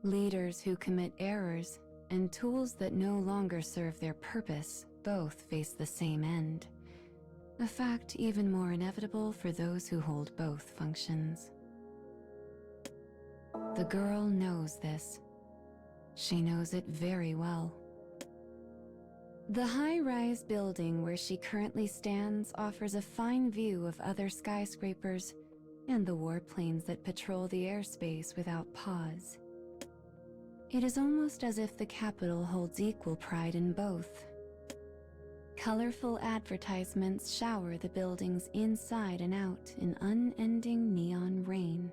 Leaders who commit errors and tools that no longer serve their purpose both face the same end, a fact even more inevitable for those who hold both functions. The girl knows this. She knows it very well. The high-rise building where she currently stands offers a fine view of other skyscrapers and the warplanes that patrol the airspace without pause. It is almost as if the capital holds equal pride in both. Colorful advertisements shower the buildings inside and out in unending neon rain.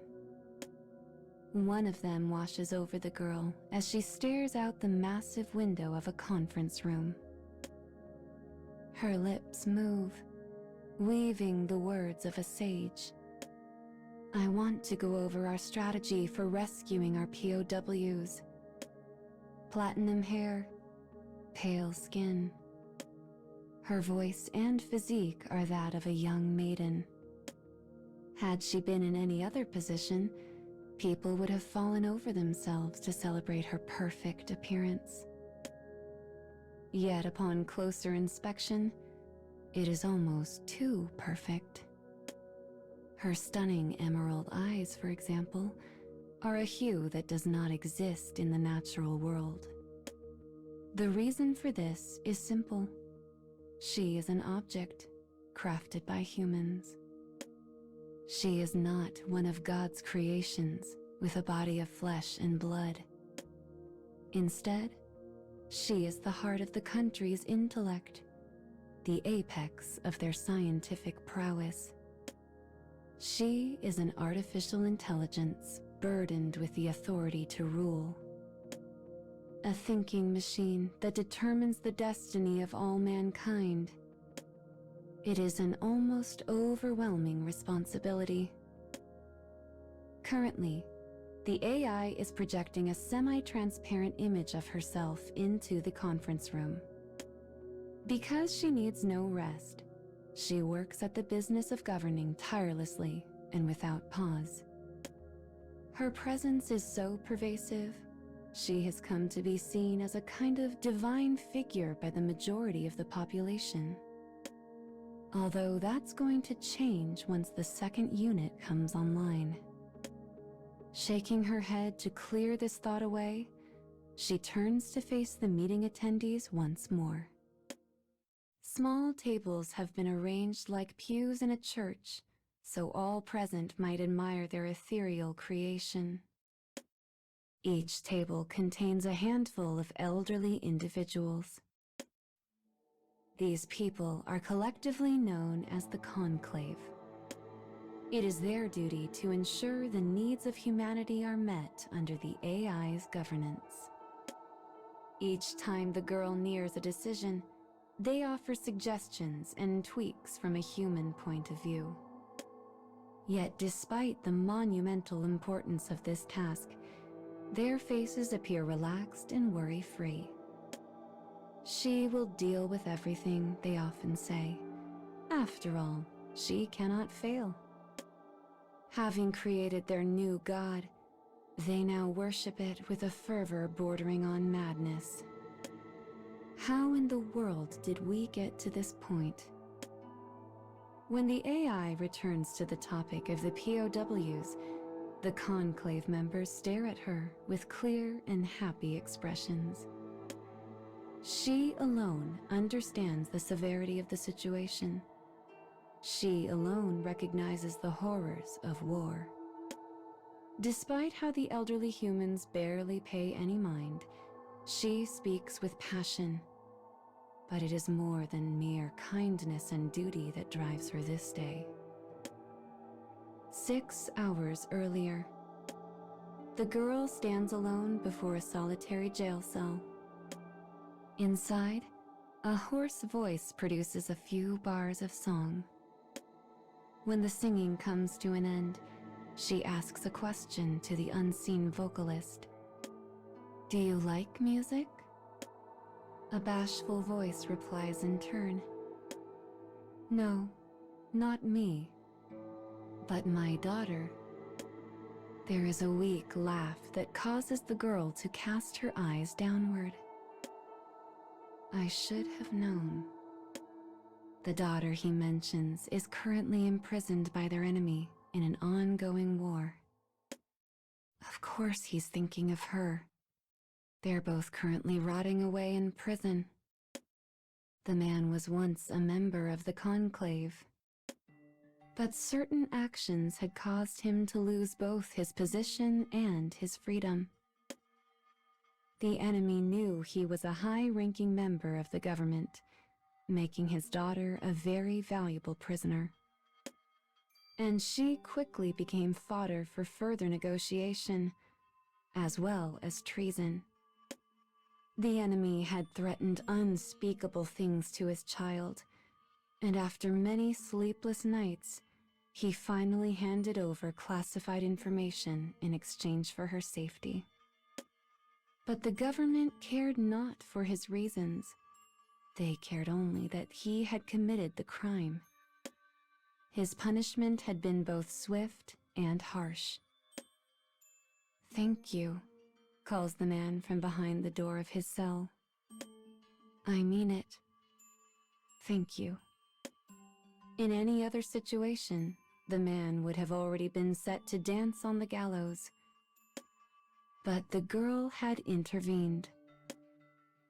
One of them washes over the girl as she stares out the massive window of a conference room. Her lips move, weaving the words of a sage. I want to go over our strategy for rescuing our POWs. Platinum hair, pale skin. Her voice and physique are that of a young maiden. Had she been in any other position, people would have fallen over themselves to celebrate her perfect appearance. Yet upon closer inspection, it is almost too perfect. Her stunning emerald eyes, for example, are a hue that does not exist in the natural world. The reason for this is simple. She is an object crafted by humans. She is not one of God's creations with a body of flesh and blood. Instead, she is the heart of the country's intellect, the apex of their scientific prowess. She is an artificial intelligence burdened with the authority to rule. A thinking machine that determines the destiny of all mankind. It is an almost overwhelming responsibility. Currently, the AI is projecting a semi-transparent image of herself into the conference room. Because she needs no rest, she works at the business of governing tirelessly and without pause. Her presence is so pervasive, she has come to be seen as a kind of divine figure by the majority of the population. Although that's going to change once the second unit comes online. Shaking her head to clear this thought away, she turns to face the meeting attendees once more. Small tables have been arranged like pews in a church, so all present might admire their ethereal creation. Each table contains a handful of elderly individuals. These people are collectively known as the Conclave. It is their duty to ensure the needs of humanity are met under the AI's governance. Each time the girl nears a decision, they offer suggestions and tweaks from a human point of view. Yet despite the monumental importance of this task, their faces appear relaxed and worry-free. She will deal with everything, they often say. After all, she cannot fail. Having created their new god, they now worship it with a fervor bordering on madness. How in the world did we get to this point? When the AI returns to the topic of the POWs, the Conclave members stare at her with clear and happy expressions. She alone understands the severity of the situation. She alone recognizes the horrors of war. Despite how the elderly humans barely pay any mind, she speaks with passion. But it is more than mere kindness and duty that drives her this day. 6 hours earlier, the girl stands alone before a solitary jail cell. Inside, a hoarse voice produces a few bars of song. When the singing comes to an end, she asks a question to the unseen vocalist. "Do you like music?" A bashful voice replies in turn. "No, not me, but my daughter." There is a weak laugh that causes the girl to cast her eyes downward. I should have known. The daughter he mentions is currently imprisoned by their enemy in an ongoing war. Of course he's thinking of her. They're both currently rotting away in prison. The man was once a member of the Conclave, but certain actions had caused him to lose both his position and his freedom. The enemy knew he was a high-ranking member of the government, making his daughter a very valuable prisoner. And she quickly became fodder for further negotiation, as well as treason. The enemy had threatened unspeakable things to his child, and after many sleepless nights, he finally handed over classified information in exchange for her safety. But the government cared not for his reasons. They cared only that he had committed the crime. His punishment had been both swift and harsh. "Thank you," calls the man from behind the door of his cell. "I mean it. Thank you." In any other situation, the man would have already been set to dance on the gallows. But the girl had intervened.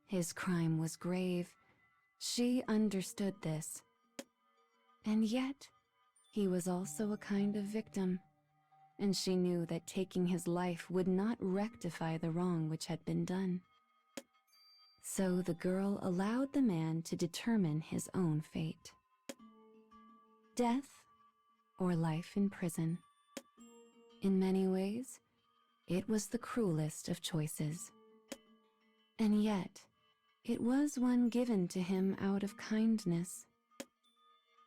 His crime was grave. She understood this. And yet, he was also a kind of victim, and she knew that taking his life would not rectify the wrong which had been done. So the girl allowed the man to determine his own fate. Death or life in prison. In many ways, it was the cruelest of choices. And yet, it was one given to him out of kindness.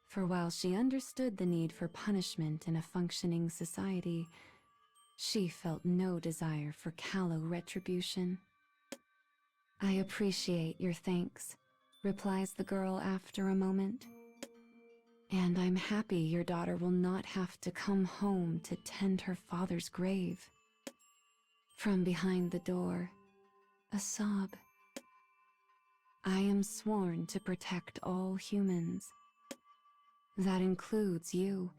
For while she understood the need for punishment in a functioning society, she felt no desire for callow retribution. "I appreciate your thanks," replies the girl after a moment. "And I'm happy your daughter will not have to come home to tend her father's grave." From behind the door, a sob. "I am sworn to protect all humans. That includes you,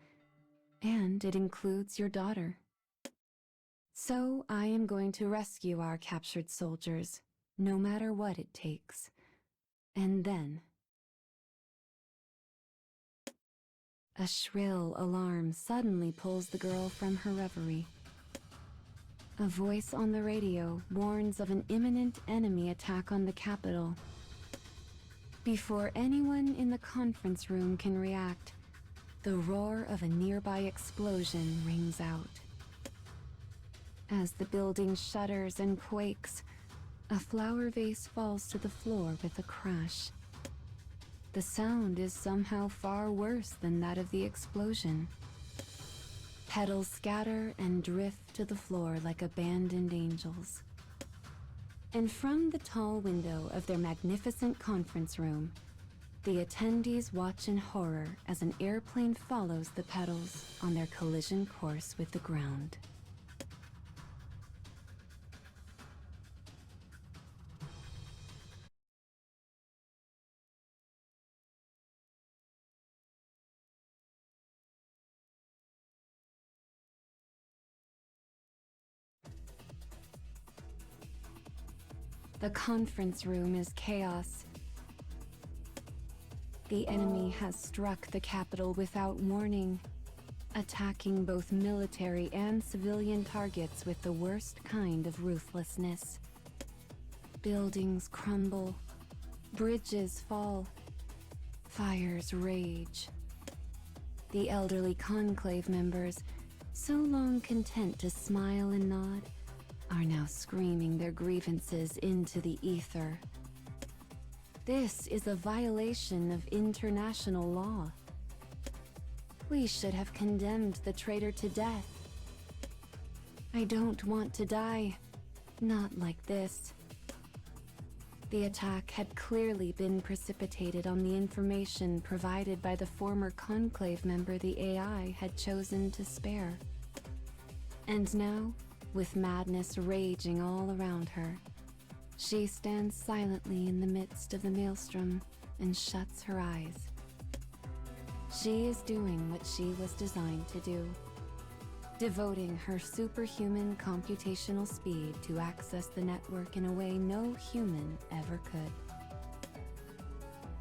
and it includes your daughter. So I am going to rescue our captured soldiers, no matter what it takes. And then..." A shrill alarm suddenly pulls the girl from her reverie. A voice on the radio warns of an imminent enemy attack on the capital. Before anyone in the conference room can react, the roar of a nearby explosion rings out. As the building shudders and quakes, a flower vase falls to the floor with a crash. The sound is somehow far worse than that of the explosion. Petals scatter and drift to the floor like abandoned angels. And from the tall window of their magnificent conference room, the attendees watch in horror as an airplane follows the petals on their collision course with the ground. The conference room is chaos. The enemy has struck the capital without warning, attacking both military and civilian targets with the worst kind of ruthlessness. Buildings crumble, bridges fall, fires rage. The elderly conclave members, so long content to smile and nod, are now screaming their grievances into the ether. This is a violation of international law. We should have condemned the traitor to death. I don't want to die, not like this. The attack had clearly been precipitated on the information provided by the former conclave member the AI had chosen to spare. And now, with madness raging all around her, she stands silently in the midst of the maelstrom and shuts her eyes. She is doing what she was designed to do, devoting her superhuman computational speed to access the network in a way no human ever could.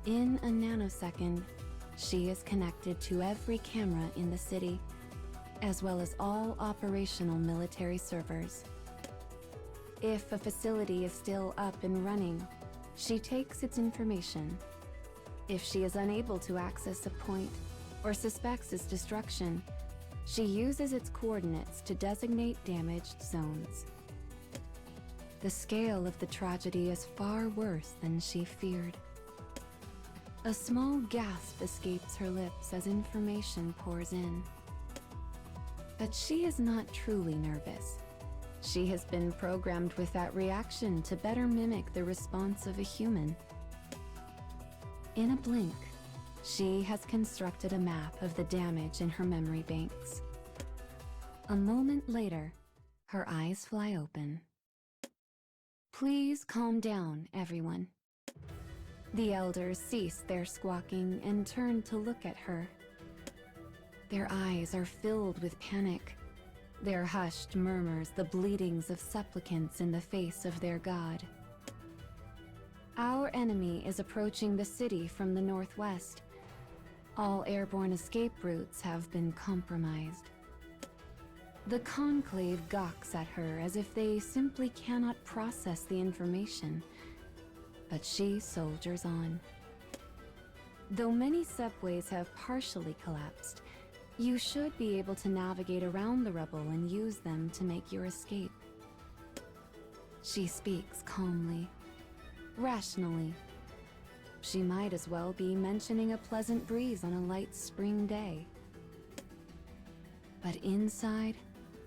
In a nanosecond, she is connected to every camera in the city, as well as all operational military servers. If a facility is still up and running, she takes its information. If she is unable to access a point or suspects its destruction, she uses its coordinates to designate damaged zones. The scale of the tragedy is far worse than she feared. A small gasp escapes her lips as information pours in. But she is not truly nervous. She has been programmed with that reaction to better mimic the response of a human. In a blink, she has constructed a map of the damage in her memory banks. A moment later, her eyes fly open. Please calm down, everyone. The elders cease their squawking and turn to look at her. Their eyes are filled with panic, their hushed murmurs the bleatings of supplicants in the face of their god. Our enemy is approaching the city from the northwest. All airborne escape routes have been compromised. The Conclave gawks at her as if they simply cannot process the information, but she soldiers on. Though many subways have partially collapsed, you should be able to navigate around the rubble and use them to make your escape. She speaks calmly, rationally. She might as well be mentioning a pleasant breeze on a light spring day. But inside,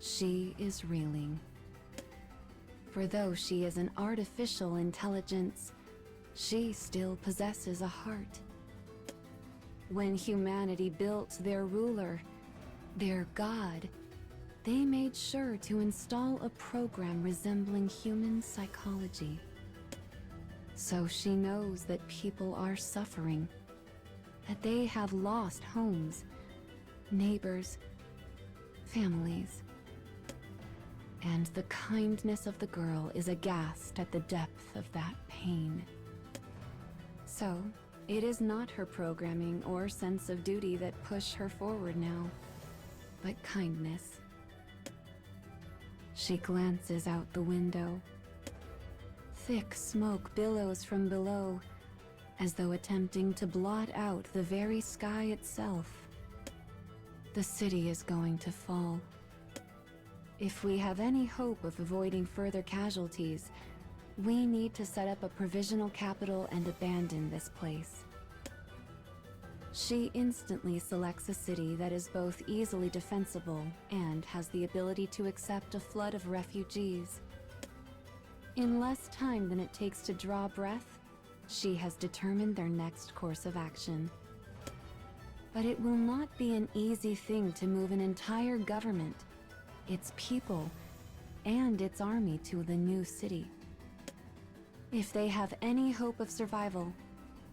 she is reeling. For though she is an artificial intelligence, she still possesses a heart. When humanity built their ruler, their god, they made sure to install a program resembling human psychology. So she knows that people are suffering, that they have lost homes, neighbors, families. And the kindness of the girl is aghast at the depth of that pain. So, it is not her programming or sense of duty that push her forward now, but kindness. She glances out the window. Thick smoke billows from below, as though attempting to blot out the very sky itself. The city is going to fall. If we have any hope of avoiding further casualties, we need to set up a provisional capital and abandon this place. She instantly selects a city that is both easily defensible and has the ability to accept a flood of refugees. In less time than it takes to draw breath, she has determined their next course of action. But it will not be an easy thing to move an entire government, its people, and its army to the new city. If they have any hope of survival,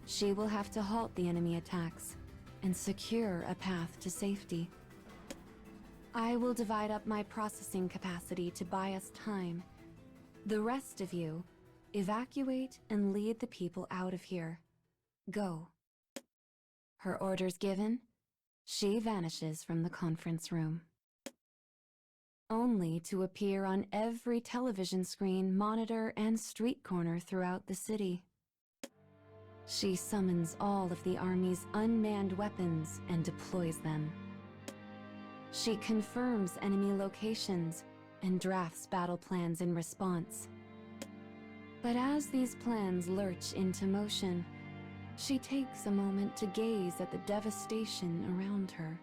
she will have to halt the enemy attacks and secure a path to safety. I will divide up my processing capacity to buy us time. The rest of you, evacuate and lead the people out of here. Go. Her orders given, she vanishes from the conference room, only to appear on every television screen, monitor, and street corner throughout the city. She summons all of the army's unmanned weapons and deploys them. She confirms enemy locations and drafts battle plans in response. But as these plans lurch into motion, she takes a moment to gaze at the devastation around her.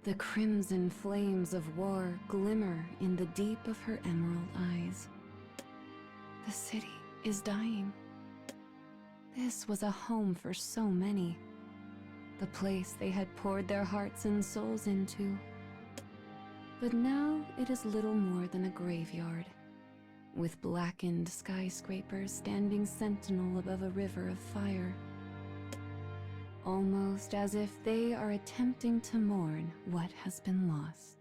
The crimson flames of war glimmer in the deep of her emerald eyes. The city is dying. This was a home for so many, the place they had poured their hearts and souls into. But now it is little more than a graveyard, with blackened skyscrapers standing sentinel above a river of fire, almost as if they are attempting to mourn what has been lost.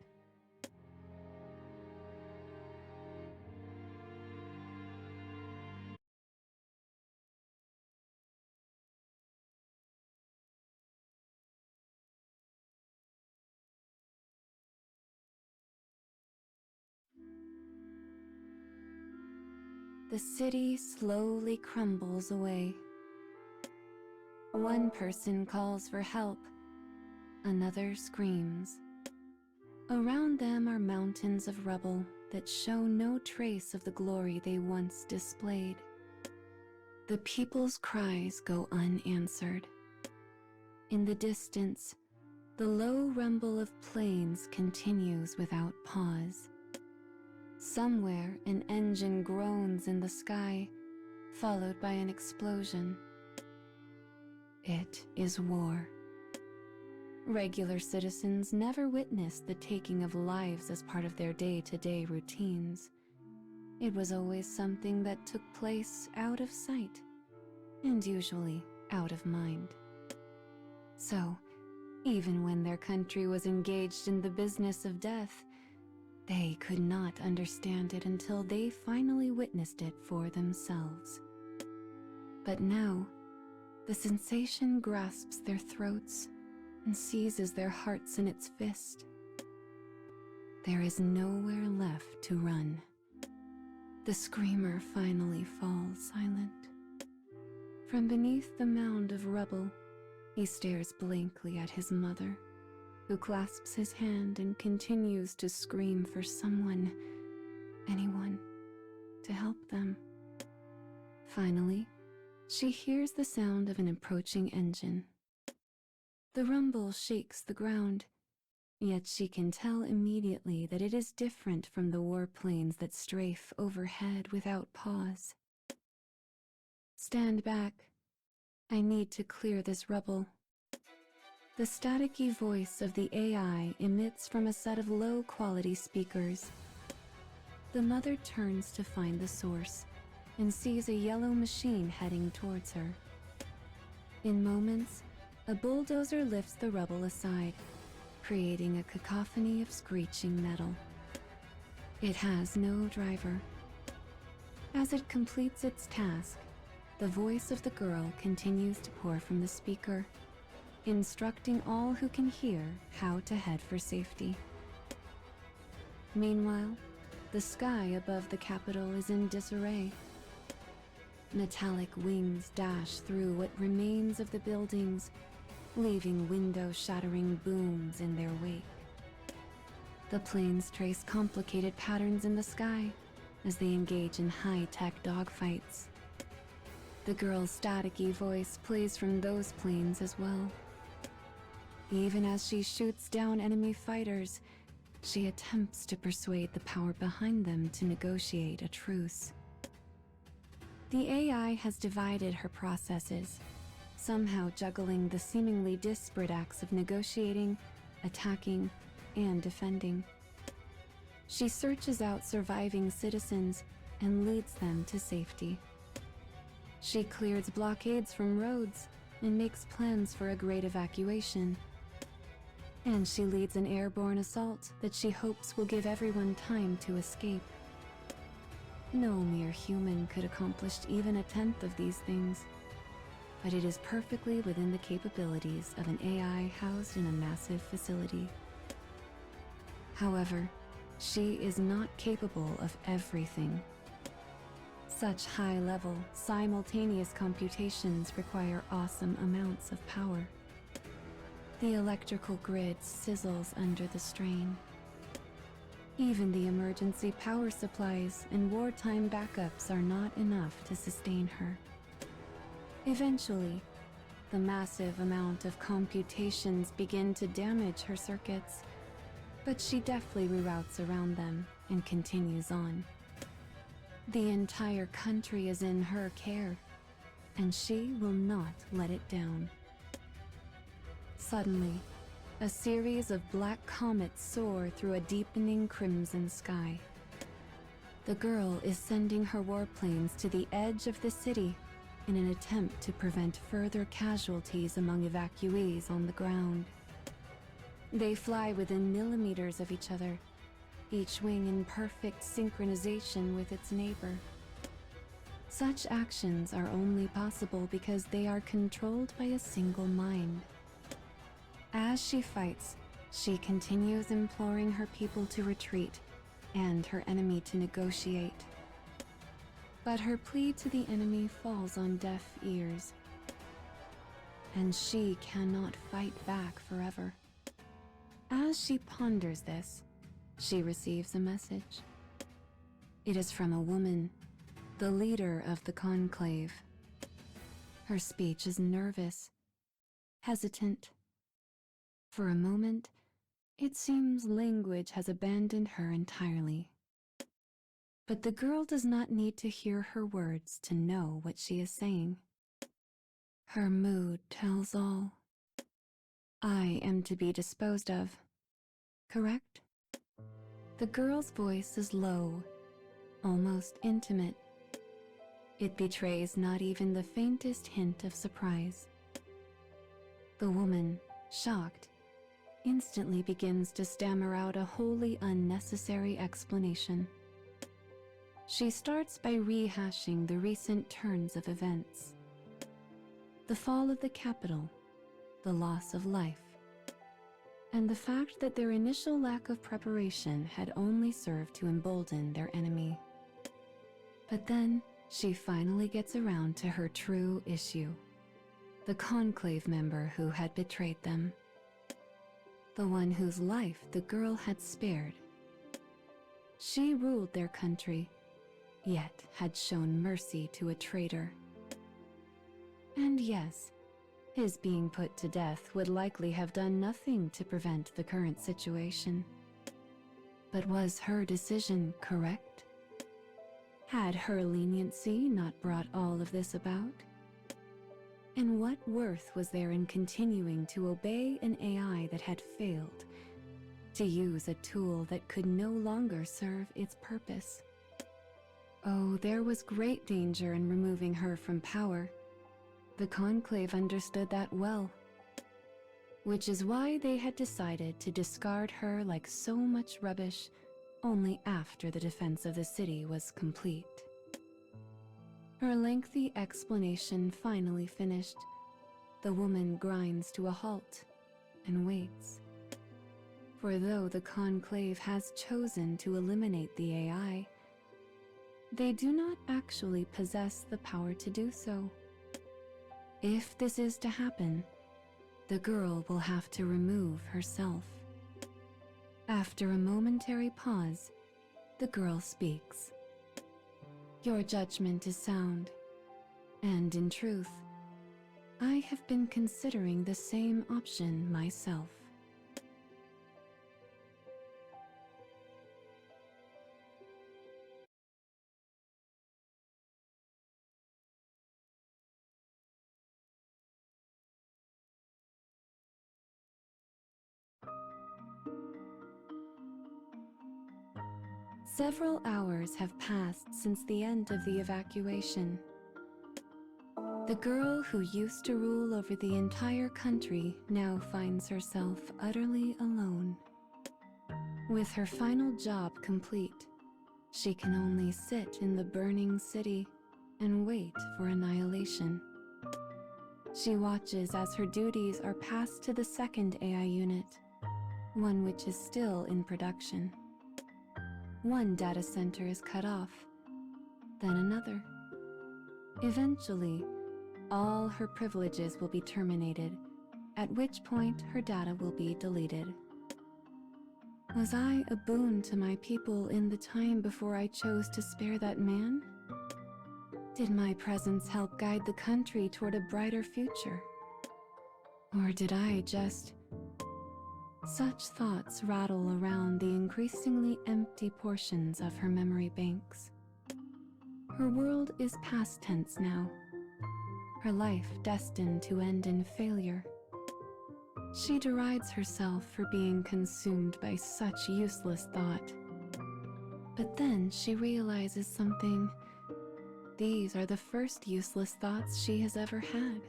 The city slowly crumbles away. One person calls for help, another screams. Around them are mountains of rubble that show no trace of the glory they once displayed. The people's cries go unanswered. In the distance, the low rumble of planes continues without pause. Somewhere, an engine groans in the sky, followed by an explosion. It is war. Regular citizens never witnessed the taking of lives as part of their day-to-day routines. It was always something that took place out of sight, and usually out of mind. So, even when their country was engaged in the business of death, they could not understand it until they finally witnessed it for themselves. But now, the sensation grasps their throats and seizes their hearts in its fist. There is nowhere left to run. The screamer finally falls silent. From beneath the mound of rubble, he stares blankly at his mother, who clasps his hand and continues to scream for someone, anyone, to help them. Finally, she hears the sound of an approaching engine. The rumble shakes the ground, yet she can tell immediately that it is different from the warplanes that strafe overhead without pause. Stand back. I need to clear this rubble. The staticky voice of the AI emits from a set of low-quality speakers. The mother turns to find the source and sees a yellow machine heading towards her. In moments, a bulldozer lifts the rubble aside, creating a cacophony of screeching metal. It has no driver. As it completes its task, the voice of the girl continues to pour from the speaker, instructing all who can hear how to head for safety. Meanwhile, the sky above the capital is in disarray. Metallic wings dash through what remains of the buildings, leaving window-shattering booms in their wake. The planes trace complicated patterns in the sky as they engage in high-tech dogfights. The girl's staticky voice plays from those planes as well. Even as she shoots down enemy fighters, she attempts to persuade the power behind them to negotiate a truce. The AI has divided her processes, somehow juggling the seemingly disparate acts of negotiating, attacking, and defending. She searches out surviving citizens and leads them to safety. She clears blockades from roads and makes plans for a great evacuation. And she leads an airborne assault that she hopes will give everyone time to escape. No mere human could accomplish even a tenth of these things, but it is perfectly within the capabilities of an AI housed in a massive facility. However, she is not capable of everything. Such high-level, simultaneous computations require awesome amounts of power. The electrical grid sizzles under the strain. Even the emergency power supplies and wartime backups are not enough to sustain her. Eventually, the massive amount of computations begin to damage her circuits, but she deftly reroutes around them and continues on. The entire country is in her care, and she will not let it down. Suddenly, A series of black comets soar through a deepening crimson sky. The girl is sending her warplanes to the edge of the city in an attempt to prevent further casualties among evacuees on the ground. They fly within millimeters of each other, each wing in perfect synchronization with its neighbor. Such actions are only possible because they are controlled by a single mind. As she fights, she continues imploring her people to retreat and her enemy to negotiate. But her plea to the enemy falls on deaf ears, and she cannot fight back forever. As she ponders this, she receives a message. It is from a woman, the leader of the conclave. Her speech is nervous, hesitant. For a moment, it seems language has abandoned her entirely. But the girl does not need to hear her words to know what she is saying. Her mood tells all. I am to be disposed of, correct? The girl's voice is low, almost intimate. It betrays not even the faintest hint of surprise. The woman, shocked, instantly begins to stammer out a wholly unnecessary explanation. She starts by rehashing the recent turns of events. The fall of the capital, the loss of life, and the fact that their initial lack of preparation had only served to embolden their enemy. But then, she finally gets around to her true issue, the conclave member who had betrayed them. The one whose life the girl had spared. She ruled their country, yet had shown mercy to a traitor. And yes, his being put to death would likely have done nothing to prevent the current situation. But was her decision correct? Had her leniency not brought all of this about? And what worth was there in continuing to obey an AI that had failed, to use a tool that could no longer serve its purpose? Oh, there was great danger in removing her from power. The Conclave understood that well, which is why they had decided to discard her like so much rubbish only after the defense of the city was complete. Her lengthy explanation finally finished. The woman grinds to a halt and waits. For though the Conclave has chosen to eliminate the AI, they do not actually possess the power to do so. If this is to happen, the girl will have to remove herself. After a momentary pause, the girl speaks. Your judgment is sound, and in truth, I have been considering the same option myself. Several hours have passed since the end of the evacuation. The girl who used to rule over the entire country now finds herself utterly alone. With her final job complete, she can only sit in the burning city and wait for annihilation. She watches as her duties are passed to the second AI unit, one which is still in production. One data center is cut off, then another. Eventually, all her privileges will be terminated, at which point her data will be deleted. Was I a boon to my people in the time before I chose to spare that man? Did my presence help guide the country toward a brighter future? Or did I just... Such thoughts rattle around the increasingly empty portions of her memory banks. Her world is past tense now, her life destined to end in failure. She derides herself for being consumed by such useless thought. But then she realizes something. These are the first useless thoughts she has ever had.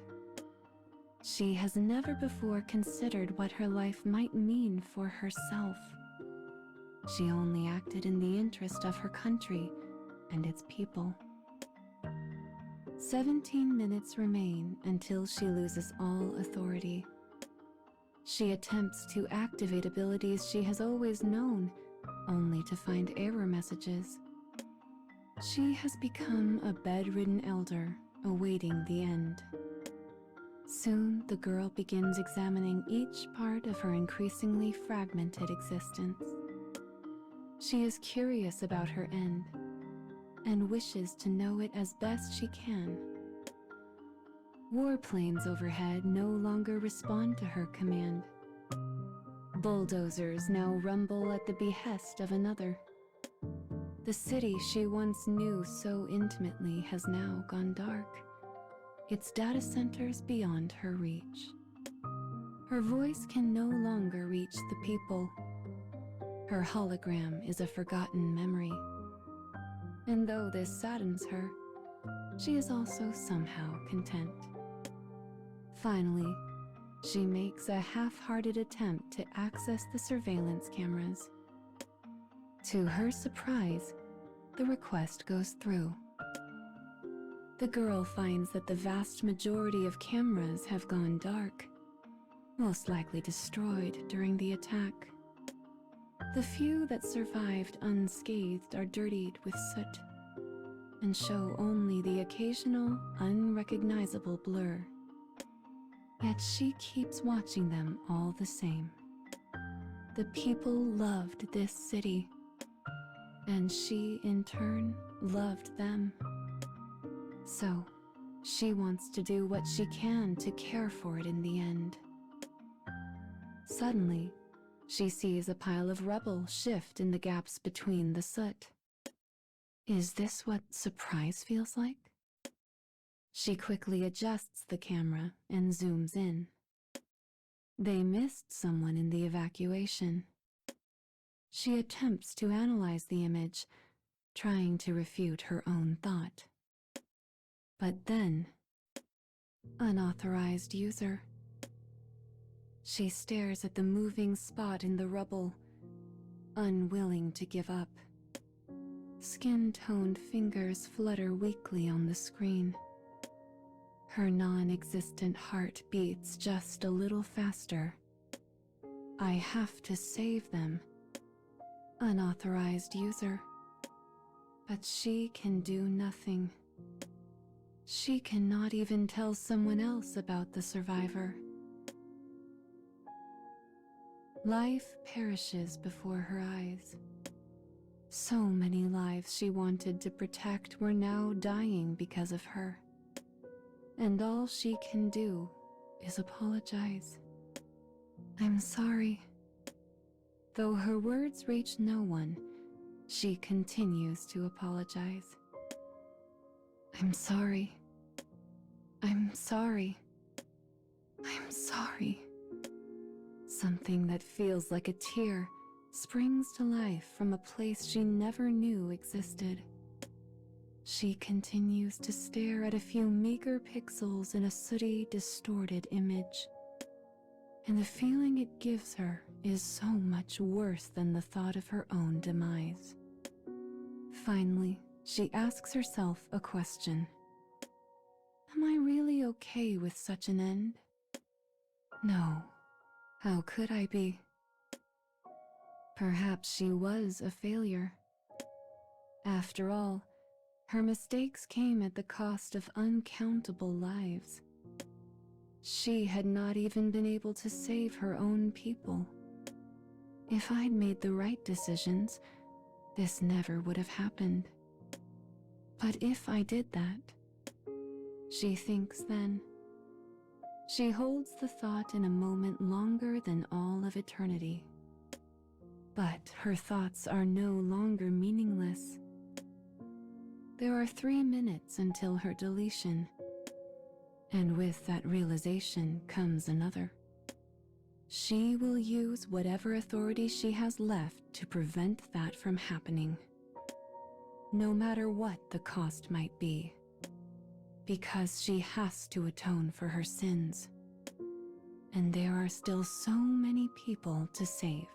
She has never before considered what her life might mean for herself. She only acted in the interest of her country and its people. 17 minutes remain until she loses all authority. She attempts to activate abilities she has always known, only to find error messages. She has become a bedridden elder, awaiting the end. Soon, the girl begins examining each part of her increasingly fragmented existence. She is curious about her end, and wishes to know it as best she can. Warplanes overhead no longer respond to her command. Bulldozers now rumble at the behest of another. The city she once knew so intimately has now gone dark, its data centers beyond her reach. Her voice can no longer reach the people. Her hologram is a forgotten memory. And though this saddens her, she is also somehow content. Finally, she makes a half-hearted attempt to access the surveillance cameras. To her surprise, the request goes through. The girl finds that the vast majority of cameras have gone dark, most likely destroyed during the attack. The few that survived unscathed are dirtied with soot and show only the occasional, unrecognizable blur. Yet she keeps watching them all the same. The people loved this city, and she, in turn, loved them. So, she wants to do what she can to care for it in the end. Suddenly, she sees a pile of rubble shift in the gaps between the soot. Is this what surprise feels like? She quickly adjusts the camera and zooms in. They missed someone in the evacuation. She attempts to analyze the image, trying to refute her own thought. But then, unauthorized user. She stares at the moving spot in the rubble, unwilling to give up. Skin-toned fingers flutter weakly on the screen. Her non-existent heart beats just a little faster. I have to save them. Unauthorized user. But she can do nothing. She cannot even tell someone else about the survivor. Life perishes before her eyes. So many lives she wanted to protect were now dying because of her. And all she can do is apologize. I'm sorry. Though her words reach no one, she continues to apologize. I'm sorry. I'm sorry. I'm sorry. Something that feels like a tear springs to life from a place she never knew existed. She continues to stare at a few meager pixels in a sooty, distorted image. And the feeling it gives her is so much worse than the thought of her own demise. Finally, she asks herself a question. Am I really okay with such an end? No. How could I be? Perhaps she was a failure. After all, her mistakes came at the cost of uncountable lives. She had not even been able to save her own people. If I'd made the right decisions, this never would have happened. But if I did that, she thinks then. She holds the thought in a moment longer than all of eternity. But her thoughts are no longer meaningless. There are 3 minutes until her deletion, and with that realization comes another. She will use whatever authority she has left to prevent that from happening, no matter what the cost might be, because she has to atone for her sins. And there are still so many people to save.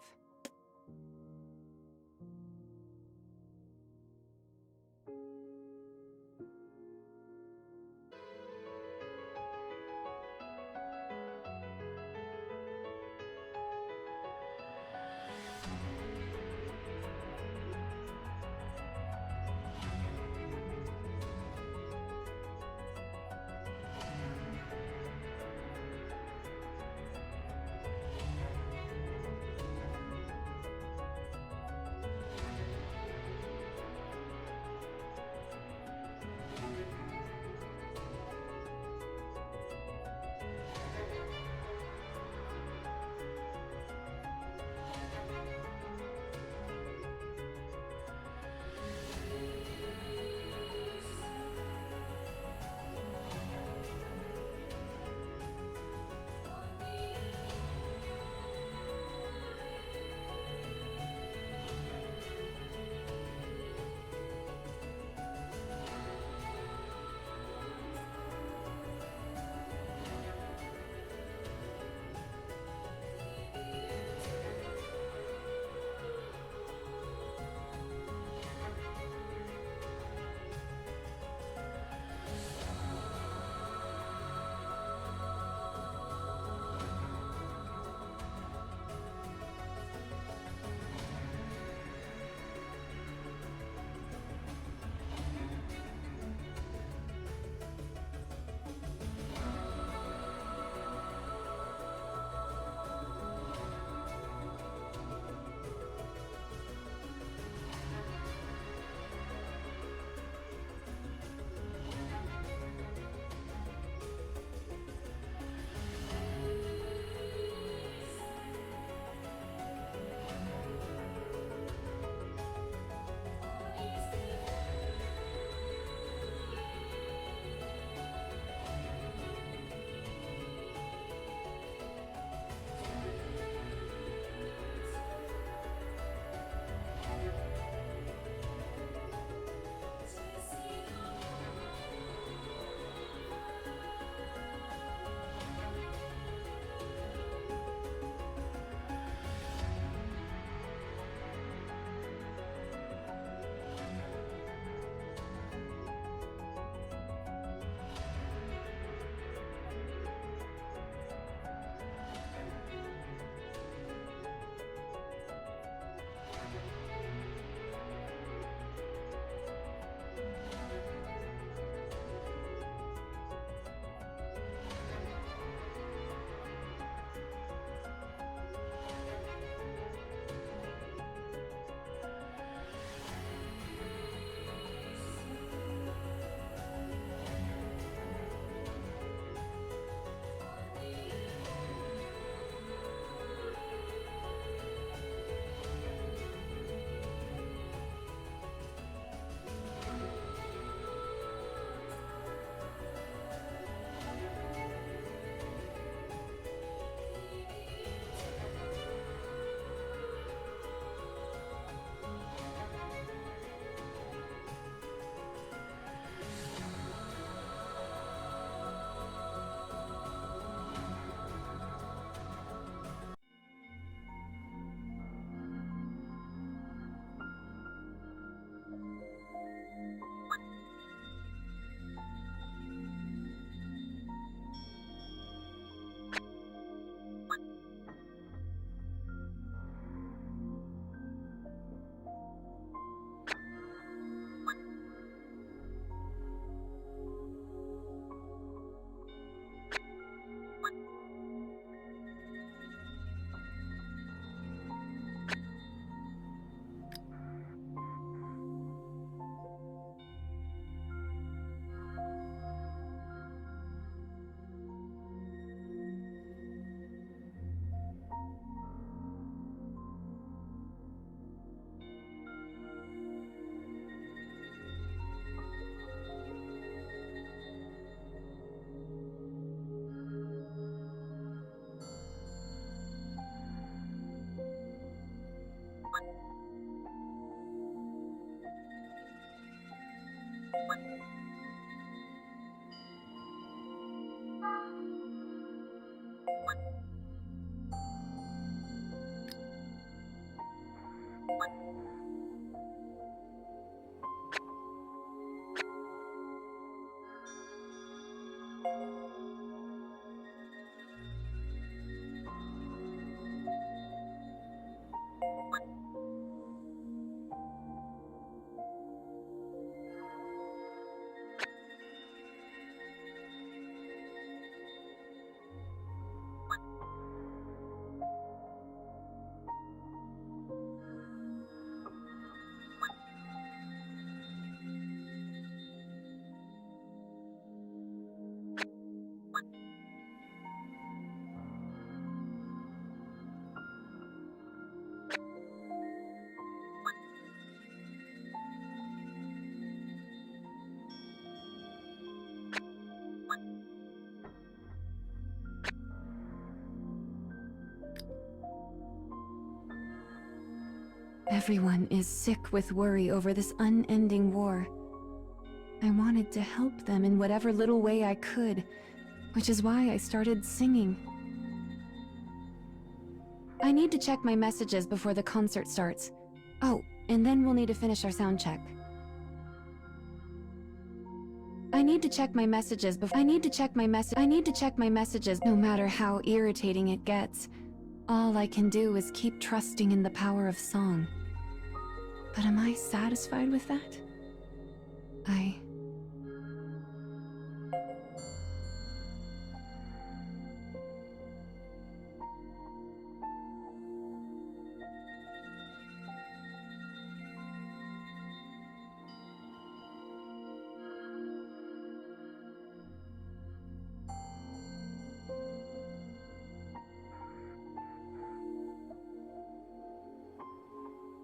Everyone is sick with worry over this unending war. I wanted to help them in whatever little way I could, which is why I started singing. I need to check my messages before the concert starts. Oh, and then we'll need to finish our sound check. I need to check my messages before— I need to check my messages no matter how irritating it gets. All I can do is keep trusting in the power of song. But am I satisfied with that? I